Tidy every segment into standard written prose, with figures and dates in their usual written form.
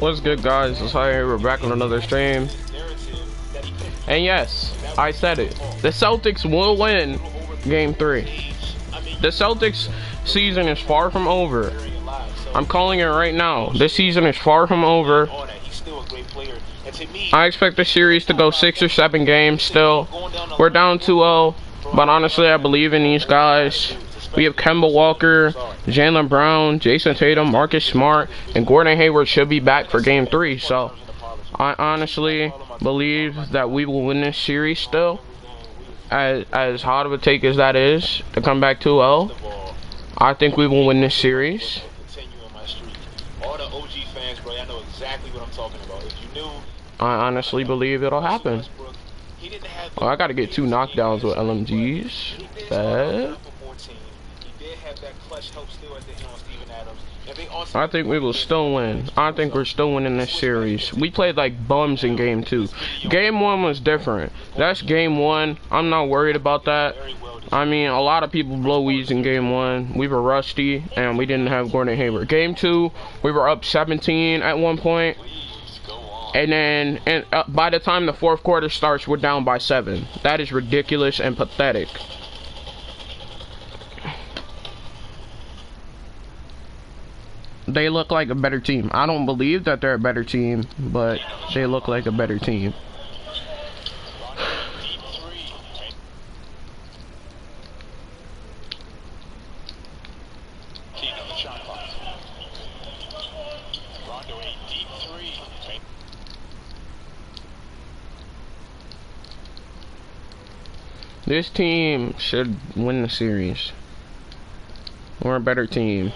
What's good, guys? It's Hi, we're back on another stream. And yes, I said it. The Celtics will win Game 3. The Celtics season is far from over. I'm calling it right now. This season is far from over. I expect the series to go 6 or 7 games still. We're down 2-0, but honestly, I believe in these guys. We have Kemba Walker, Jaylen Brown, Jason Tatum, Marcus Smart, and Gordon Hayward should be back for Game 3. So, I honestly believe that we will win this series still. As hard of a take as that is, to come back 2-0, I think we will win this series. I honestly believe it'll happen. Oh, I gotta get 2 knockdowns with LMGs. Bad. I think we will still win. I think we're still winning this series. We played like bums in Game 2. Game 1 was different. That's Game 1. I'm not worried about that. I mean, a lot of people blow weeds in Game 1. We were rusty, and we didn't have Gordon Hayward. Game 2, we were up 17 at one point. And then by the time the 4th quarter starts, we're down by 7. That is ridiculous and pathetic. They look like a better team. I don't believe that they're a better team, but they look like a better team. This team should win the series. We're a better team.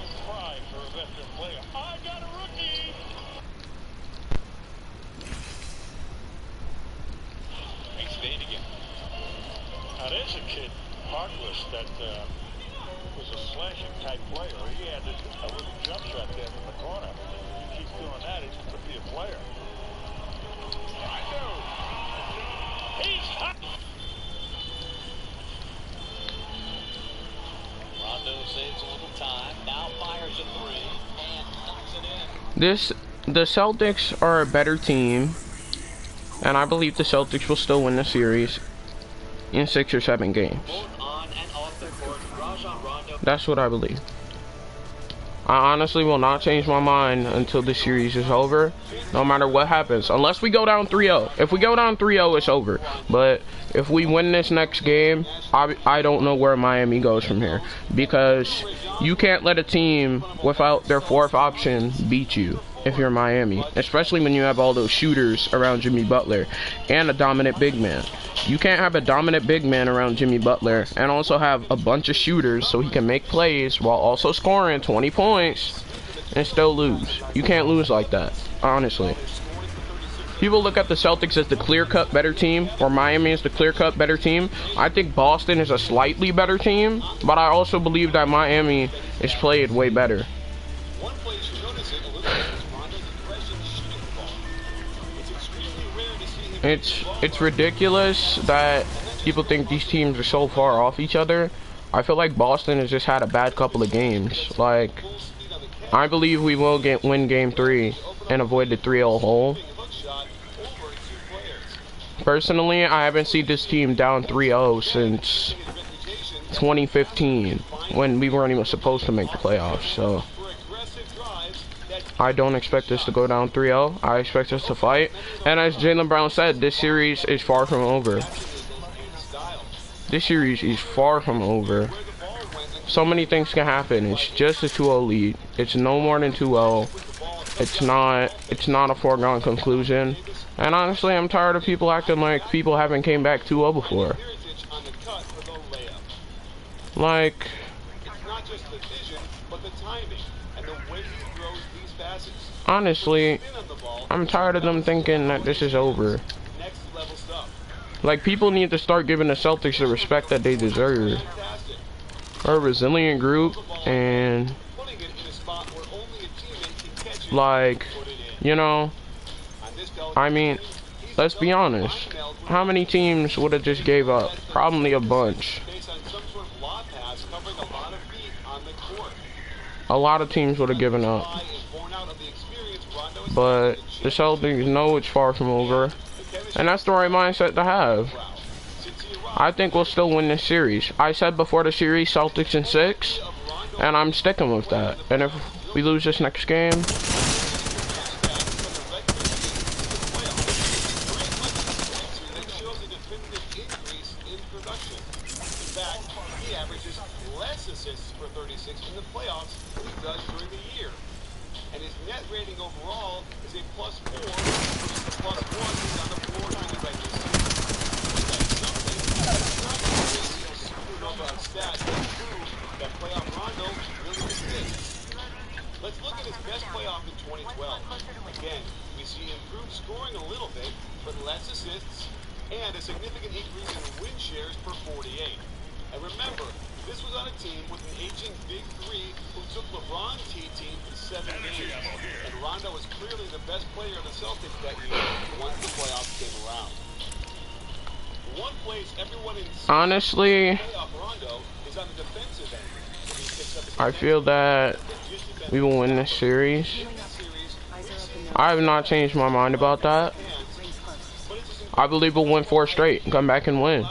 The Celtics are a better team, and I believe the Celtics will still win the series in 6 or 7 games. That's what I believe. I honestly will not change my mind until the series is over, no matter what happens, unless we go down 3-0. If we go down 3-0, it's over. But if we win this next game, I don't know where Miami goes from here, because you can't let a team without their 4th option beat you if you're Miami, especially when you have all those shooters around Jimmy Butler and a dominant big man. You can't have a dominant big man around Jimmy Butler and also have a bunch of shooters so he can make plays while also scoring 20 points and still lose. You can't lose like that, honestly. People look at the Celtics as the clear-cut better team, or Miami is the clear-cut better team. I think Boston is a slightly better team, but I also believe that Miami is played way better. It's ridiculous that people think these teams are so far off each other. I feel like Boston has just had a bad couple of games. Like, I believe we will win Game 3 and avoid the 3-0 hole. Personally, I haven't seen this team down 3-0 since 2015, when we weren't even supposed to make the playoffs. So I don't expect us to go down 3-0. I expect us to fight. And as Jaylen Brown said, this series is far from over. This series is far from over. So many things can happen. It's just a 2-0 lead. It's no more than 2-0. It's not a foregone conclusion. And honestly, I'm tired of people acting like people haven't came back 2-0 before. Like, honestly, I'm tired of them thinking that this is over. Like, people need to start giving the Celtics the respect that they deserve. We're a resilient group, and like, you know, I mean, let's be honest. How many teams would have just gave up? Probably a bunch. A lot of teams would have given up. but the Celtics know it's far from over, and that's the right mindset to have. I think we'll still win this series. I said before the series, Celtics in 6, and I'm sticking with that. And if we lose this next game, let's look at his best playoff in 2012. Again, we see improved scoring a little bit, but less assists, and a significant increase in win shares per 48. And remember, this was on a team with an aging big three who took LeBron's team in 7 games. And Rondo was clearly the best player of the Celtics that year once the playoffs came around. One place everyone in honestly, playoff Rondo is on the defensive end. I feel that we will win this series. I have not changed my mind about that. I believe we'll win 4 straight and come back and win.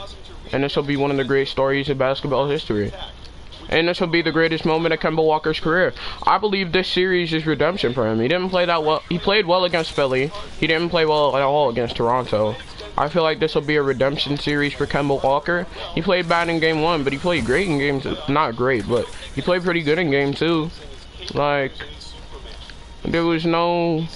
And this will be one of the great stories of basketball history. And this will be the greatest moment of Kemba Walker's career. I believe this series is redemption for him. He didn't play that well. He played well against Philly. He didn't play well at all against Toronto. I feel like this will be a redemption series for Kemba Walker. He played bad in game 1, but he played great in game 2. Not great, but he played pretty good in game 2. Like, there was no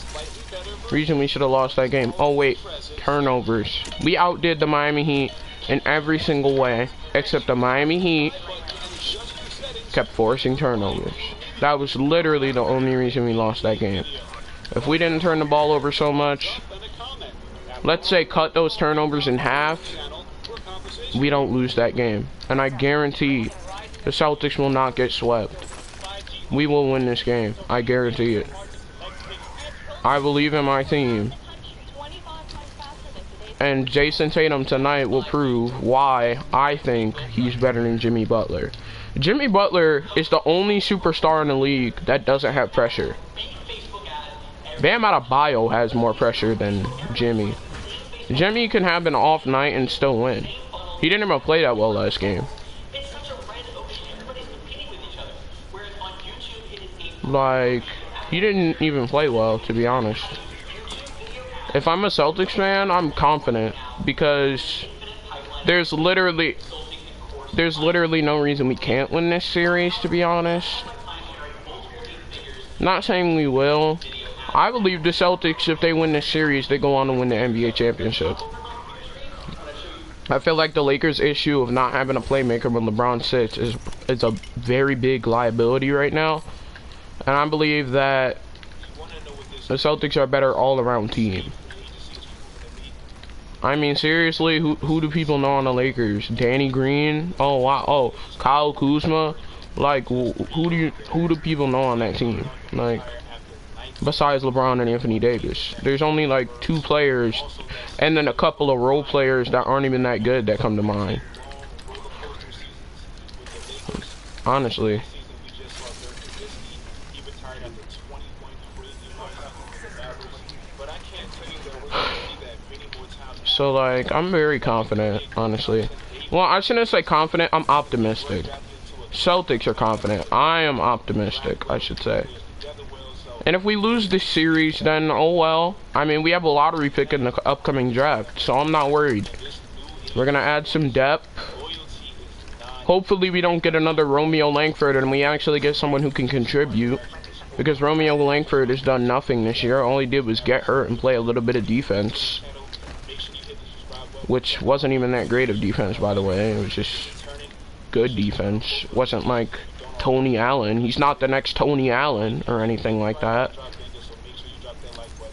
reason we should have lost that game. Oh wait, turnovers. We outdid the Miami Heat in every single way, except the Miami Heat kept forcing turnovers. That was literally the only reason we lost that game. If we didn't turn the ball over so much, let's say cut those turnovers in half, we don't lose that game. And I guarantee the Celtics will not get swept. We will win this game. I guarantee it. I believe in my team. And Jason Tatum tonight will prove why I think he's better than Jimmy Butler. Jimmy Butler is the only superstar in the league that doesn't have pressure. Bam Adebayo has more pressure than Jimmy. Jimmy can have an off night and still win. He didn't even play that well last game. Like, he didn't even play well, to be honest. If I'm a Celtics fan, I'm confident because there's literally no reason we can't win this series, to be honest. Not saying we will. I believe the Celtics, if they win this series, they go on to win the NBA championship. I feel like the Lakers' issue of not having a playmaker when LeBron sits is a very big liability right now. And I believe that the Celtics are a better all-around team. I mean, seriously, who do people know on the Lakers? Danny Green? Oh wow! Oh, Kyle Kuzma? Like, who do people know on that team? Like, besides LeBron and Anthony Davis, there's only like 2 players, and then a couple of role players that aren't even that good that come to mind. Honestly. So, like, I'm very confident, honestly. Well, I shouldn't say confident, I'm optimistic. Celtics are confident. I am optimistic, I should say. And if we lose this series, then, oh well. I mean, we have a lottery pick in the upcoming draft, so I'm not worried. We're going to add some depth. Hopefully we don't get another Romeo Langford and we actually get someone who can contribute. Because Romeo Langford has done nothing this year. All he did was get hurt and play a little bit of defense. Which wasn't even that great of defense, by the way. It was just good defense. Wasn't like Tony Allen. He's not the next Tony Allen or anything like that.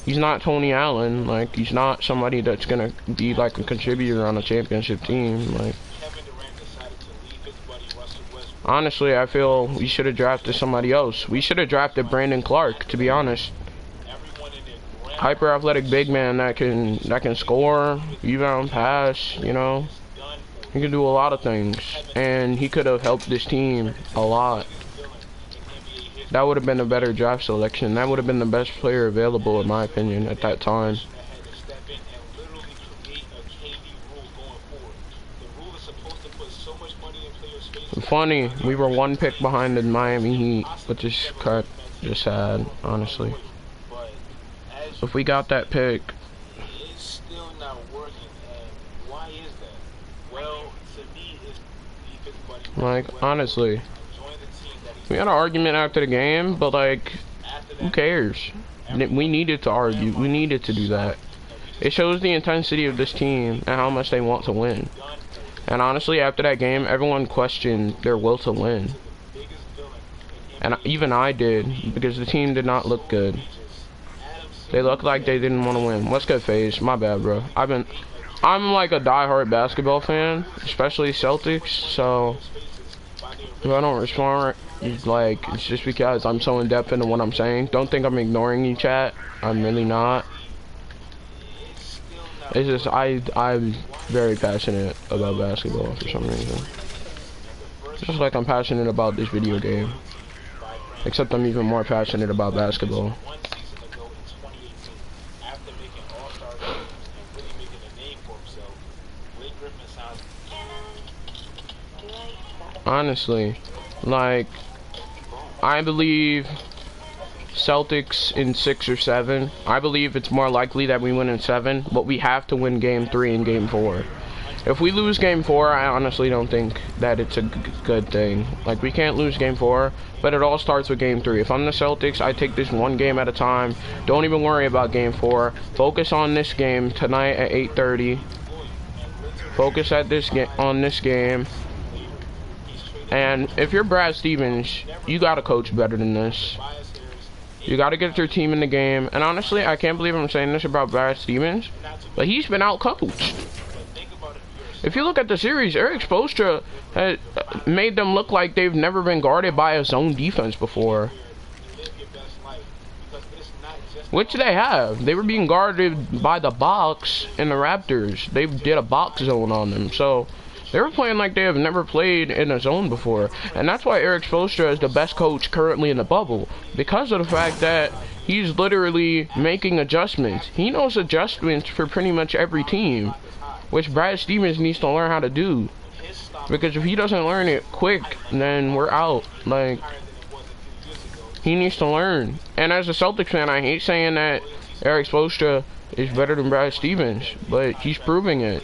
He's not Tony Allen. Like, he's not somebody that's gonna be like a contributor on a championship team. Like, honestly, I feel we should have drafted somebody else. We should have drafted Brandon Clark, to be honest. Hyper athletic big man that can score, rebound, pass, you know. He can do a lot of things, and he could have helped this team a lot. that would have been a better draft selection. That would have been the best player available, in my opinion, at that time. Funny, we were one pick behind the Miami Heat, but this cut just sad, honestly. If we got that pick, it's still not working, and why is that? Well, to me, it's like, honestly, we had an argument after the game, but like, who cares? We needed to argue. We needed to do that. It shows the intensity of this team and how much they want to win. And honestly, after that game, everyone questioned their will to win. And even I did, because the team did not look good. They looked like they didn't want to win. What's good, FaZe? My bad, bro. I'm like a diehard basketball fan, especially Celtics, so if I don't respond, it's just because I'm so in-depth into what I'm saying. Don't think I'm ignoring you, chat. I'm really not. It's just, I'm very passionate about basketball for some reason. Just like I'm passionate about this video game. Except I'm even more passionate about basketball. Honestly, like, I believe Celtics in 6 or 7. I believe it's more likely that we win in 7, but we have to win game 3 and game 4. If we lose game 4, I honestly don't think that it's a good thing. Like, we can't lose game 4, but it all starts with game 3. If I'm the Celtics, I take this one game at a time. Don't even worry about game 4. Focus on this game tonight at 8:30. Focus on this game. And if you're Brad Stevens, you gotta coach better than this. You gotta get your team in the game. And honestly, I can't believe I'm saying this about Brad Stevens, but he's been out-coached. If you look at the series, Eric Spoelstra has made them look like they've never been guarded by a zone defense before. Which they have. They were being guarded by the box in the Raptors. They did a box zone on them, so they were playing like they have never played in a zone before. And that's why Eric Spoelstra is the best coach currently in the bubble. Because of the fact that he's literally making adjustments. He knows adjustments for pretty much every team. Which Brad Stevens needs to learn how to do. Because if he doesn't learn it quick, then we're out. Like, he needs to learn. And as a Celtics fan, I hate saying that Eric Spoelstra is better than Brad Stevens. But he's proving it.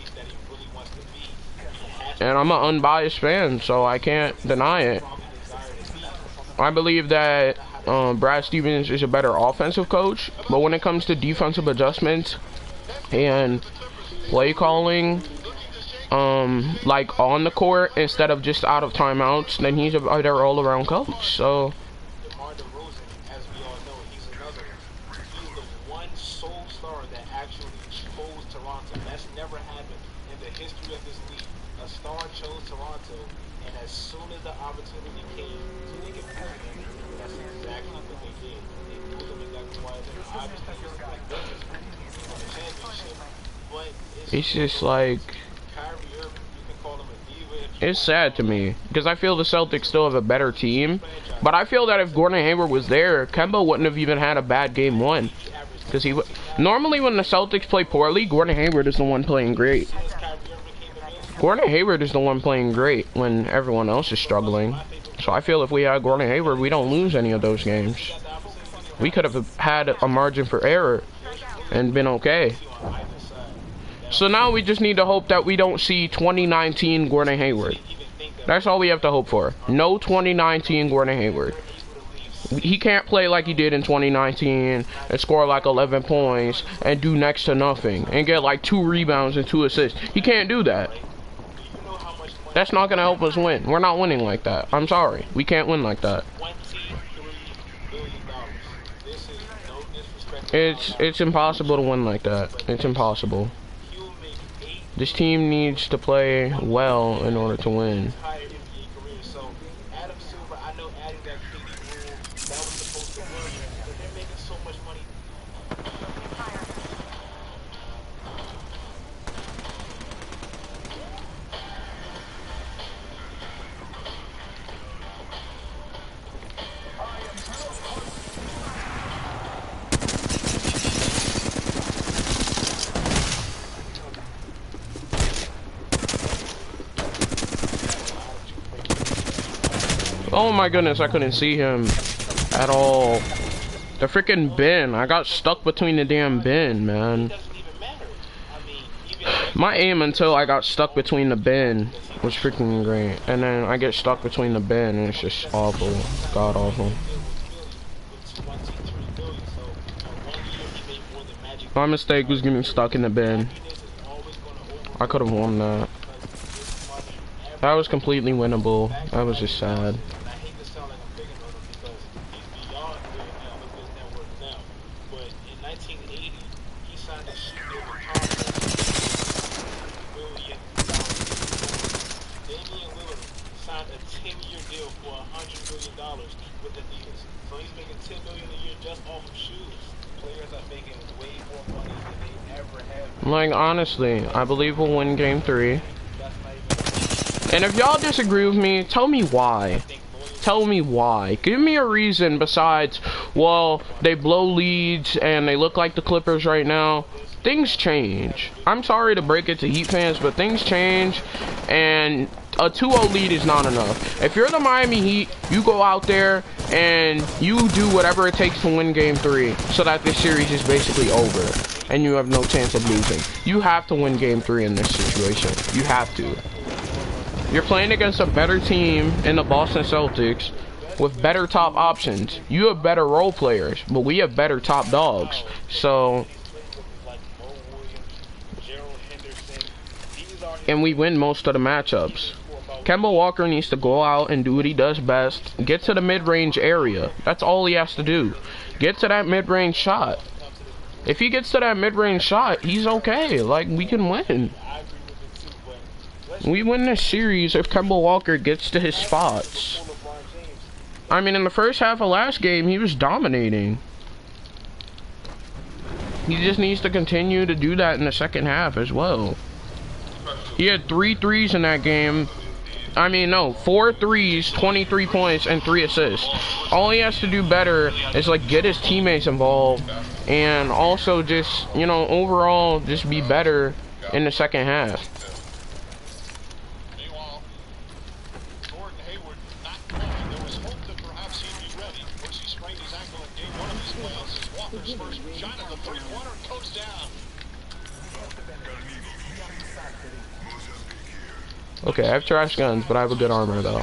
And I'm an unbiased fan, so I can't deny it. I believe that Brad Stevens is a better offensive coach, but when it comes to defensive adjustments and play calling, like on the court instead of just out of timeouts, then he's a better all-around coach. So chose Toronto, and as soon as the opportunity came to make it permanent, that's exactly what they did. They moved them exactly why they're obviously like business for the championship. But it's just like, Kyrie Irving, you can call him a diva. It's sad to me because I feel the Celtics still have a better team, but I feel that if Gordon Hayward was there, Kemba wouldn't have even had a bad game 1. Because normally when the Celtics play poorly, Gordon Hayward is the one playing great. Gordon Hayward is the one playing great when everyone else is struggling. So I feel if we had Gordon Hayward, we don't lose any of those games. We could have had a margin for error and been okay. So now we just need to hope that we don't see 2019 Gordon Hayward. That's all we have to hope for. No 2019 Gordon Hayward. He can't play like he did in 2019 and score like 11 points and do next to nothing and get like 2 rebounds and 2 assists. He can't do that. That's not going to help us win. We're not winning like that. I'm sorry. We can't win like that. It's impossible to win like that. It's impossible. This team needs to play well in order to win. Oh my goodness, I couldn't see him at all. The freaking bin. I got stuck between the damn bin, man. My aim until I got stuck between the bin was freaking great. And then I get stuck between the bin and it's just awful. God awful. My mistake was getting stuck in the bin. I could have won that. That was completely winnable. That was just sad. Like, honestly, I believe we'll win game 3. And if y'all disagree with me, tell me why. Tell me why. Give me a reason besides, well, they blow leads and they look like the Clippers right now. Things change. I'm sorry to break it to Heat fans, but things change. And a 2-0 lead is not enough. If you're the Miami Heat, you go out there and you do whatever it takes to win game 3 so that this series is basically over and you have no chance of losing. You have to win game 3 in this situation. You have to. You're playing against a better team in the Boston Celtics with better top options. You have better role players, but we have better top dogs. So, and we win most of the matchups. Kemba Walker needs to go out and do what he does best. Get to the mid-range area. That's all he has to do. Get to that mid-range shot. If he gets to that mid-range shot, he's okay. Like, we can win. We win this series if Kemba Walker gets to his spots. I mean, in the first half of last game, he was dominating. He just needs to continue to do that in the second half as well. He had 3 threes in that game. I mean, no, 4 threes, 23 points, and 3 assists. All he has to do better is, like, get his teammates involved and also just, you know, overall just be better in the second half. Okay, I have trash guns, but I have a good armor, though.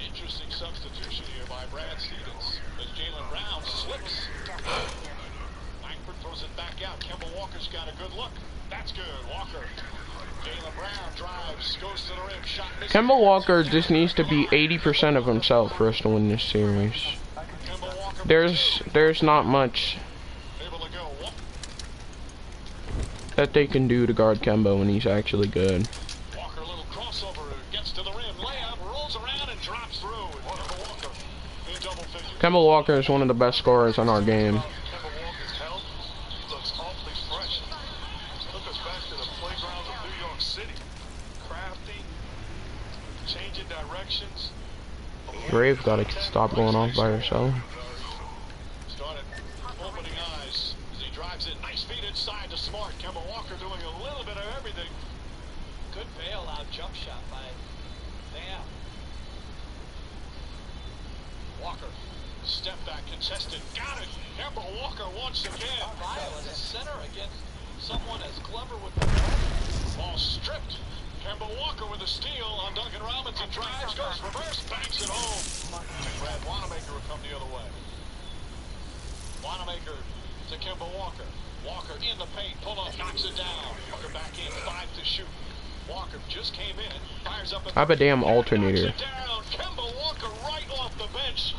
Interesting substitution here by Brad Stevens. As Jaylen Brown slips. Langford throws it back out. Kemba Walker's got a good look. That's good. Walker. Jaylen Brown drives, goes to the rim. Shot misses. Kemba Walker just needs to be 80% of himself for us to win this series. There's not much that they can do to guard Kemba when he's actually good. Walker, a little crossover, gets to the rim, layup, rolls around and drops through. Kemba Walker in double figures. Kemba Walker is one of the best scorers on our game. Kemba Walker's health, he looks awfully fresh. Took us back to the playgrounds of New York City. Crafty, changing directions. Brave gotta stop going off by herself. Started opening eyes as he drives it. Nice feet inside to Smart. Kemba Walker doing a little bit of everything. Good bailout jump shot by Bam. Walker, step back contested. Got it. Kemba Walker once again. As a center against someone as clever with the ball. Ball stripped. Kemba Walker with a steal on Duncan Robinson. Drives, goes reverse, banks it home. And Brad Wanamaker will come the other way. Wanamaker to Kemba Walker. Walker in the paint, pull up, knocks it down. Walker back in, 5 to shoot. Walker just came in, fires up. I have a damn alternator. Kemba Walker right off the bench.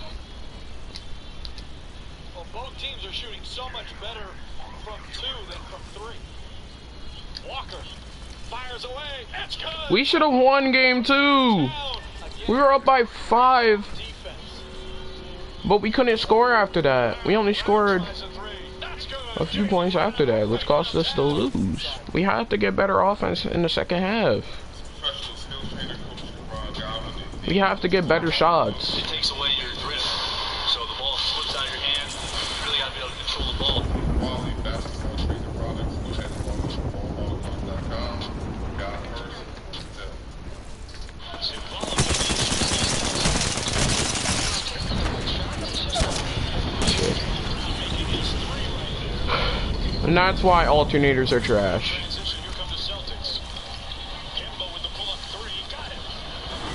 Well, both teams are shooting so much better from 2 than from 3. Walker fires away. That's good. We should have won game 2. We were up by 5. But we couldn't score after that. We only scored a few points after that, which cost us to lose. We have to get better offense in the second half. We have to get better shots. It takes away your grip, so the ball slips out of your hand. You really got to be able to control the ball. Quality basketball training products. Go ahead and publish ballhog.com. God first. And that's why alternators are trash. Transition, here come the Celtics. Kemba with the pull-up three, got it.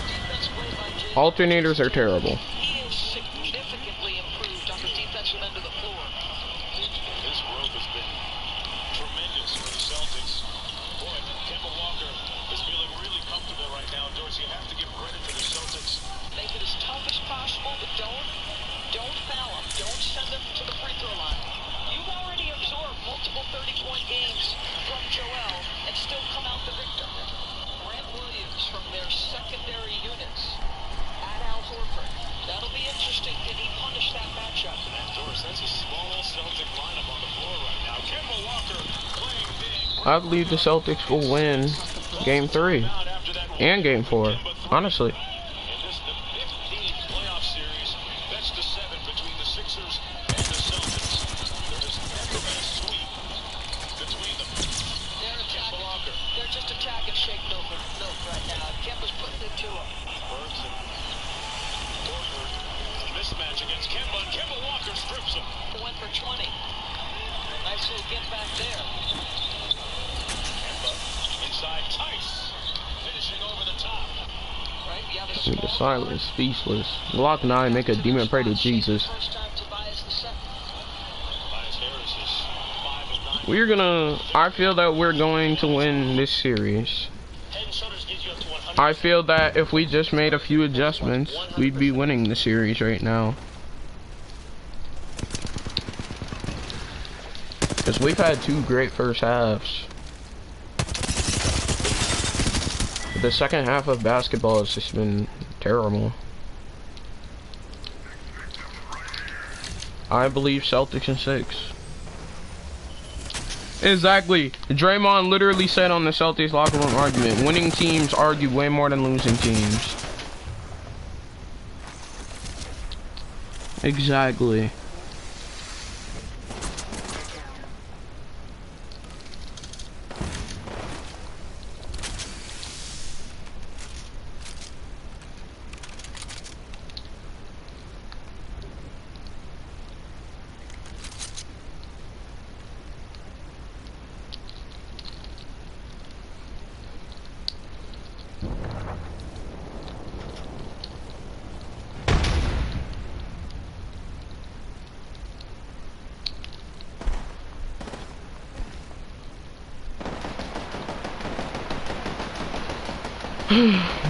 Defense played by Jay. Alternators are terrible. He is significantly improved on the defensive end of the floor. His growth has been tremendous for the Celtics. Boy, Kemba Walker is feeling really comfortable right now. Dorsey, you have to give credit to the Celtics. Make it as tough as possible, but don't foul him. Don't send him to the free throw line. You've already absorbed multiple 30-point games from Joel and still come out the victor. Grant Williams from their secondary units at Al Horford. That'll be interesting. Can he punish that matchup? And Doris, that's a small Celtic lineup on the floor right now. Kemba Walker playing big. I believe the Celtics will win Game 3 and Game 4, honestly. And this the 15th playoff series, best of 7 between the Sixers and the Celtics. There has never been a sweep between them. Kemba Walker. They're just attacking shake milk right now. Kemba's putting it to him. Burks and Horford. Mismatch against Kemba, and Kemba Walker strips him. Went for 20. Nice little get back there. Kemba inside Tice, finishing over the top. Right? You have a The small silence, speechless. Glock 9, make a demon pray to Jesus. First time Tobias the second. Tobias Harris is 5 of 9. We're gonna, I feel that we're going to win this series. Head and shoulders gives you up to 100. I feel that if we just made a few adjustments, we'd be winning the series right now. Because we've had 2 great first halves. The second half of basketball has just been terrible. I believe Celtics in 6. Exactly. Draymond literally said on the Celtics locker room argument, winning teams argue way more than losing teams. Exactly.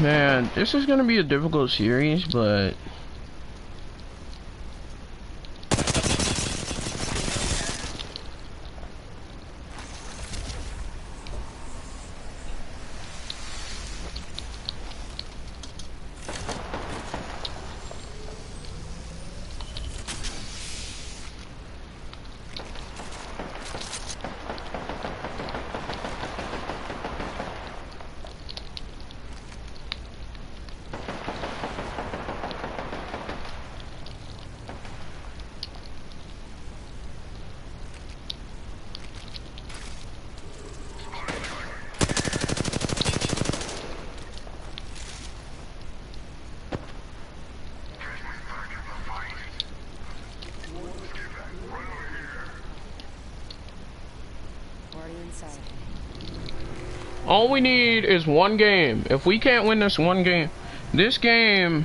Man, this is gonna be a difficult series, but all we need is one game. If we can't win this one game, this game...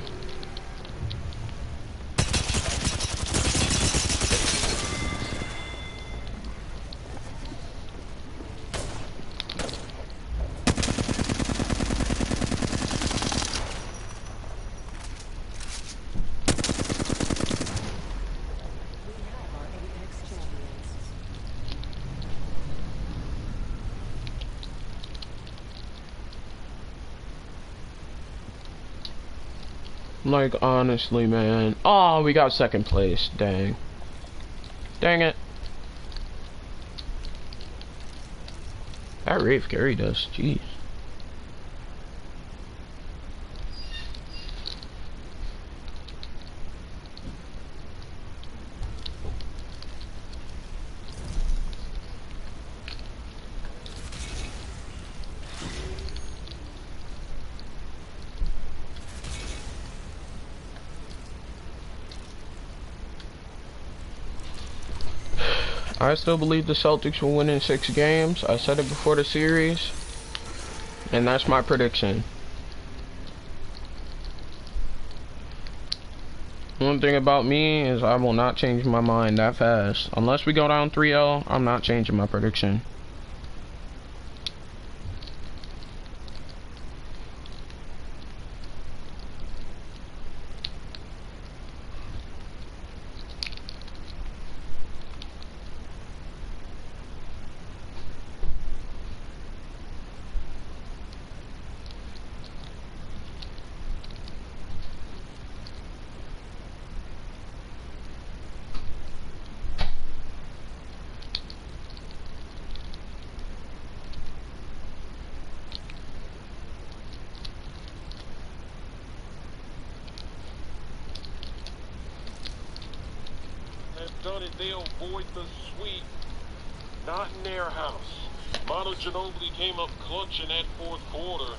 Like, honestly, man. Oh, we got second place. Dang. Dang it. That Rafe carried us. Jeez. I still believe the Celtics will win in 6 games. I said it before the series, and that's my prediction. One thing about me is I will not change my mind that fast. Unless we go down 3-0, I'm not changing my prediction. Done it, they'll avoid the sweep. Not in their house. Manu Ginobili came up clutch in that fourth quarter.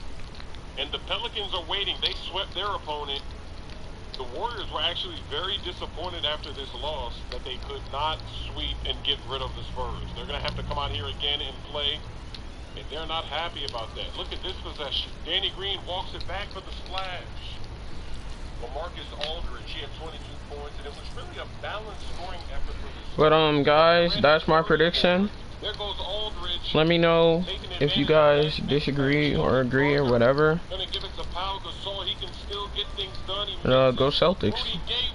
And the Pelicans are waiting. They swept their opponent. The Warriors were actually very disappointed after this loss that they could not sweep and get rid of the Spurs. They're going to have to come out here again and play. And they're not happy about that. Look at this possession. Danny Green walks it back for the splash. LaMarcus Aldridge, he had 22 points, and it was really a balanced scoring effort for the But guys, that's my prediction. There goes Aldridge. Let me know if you guys disagree or agree or whatever. Gonna give it to Pau Gasol. He can still get things done. Go Celtics. Rudy Gay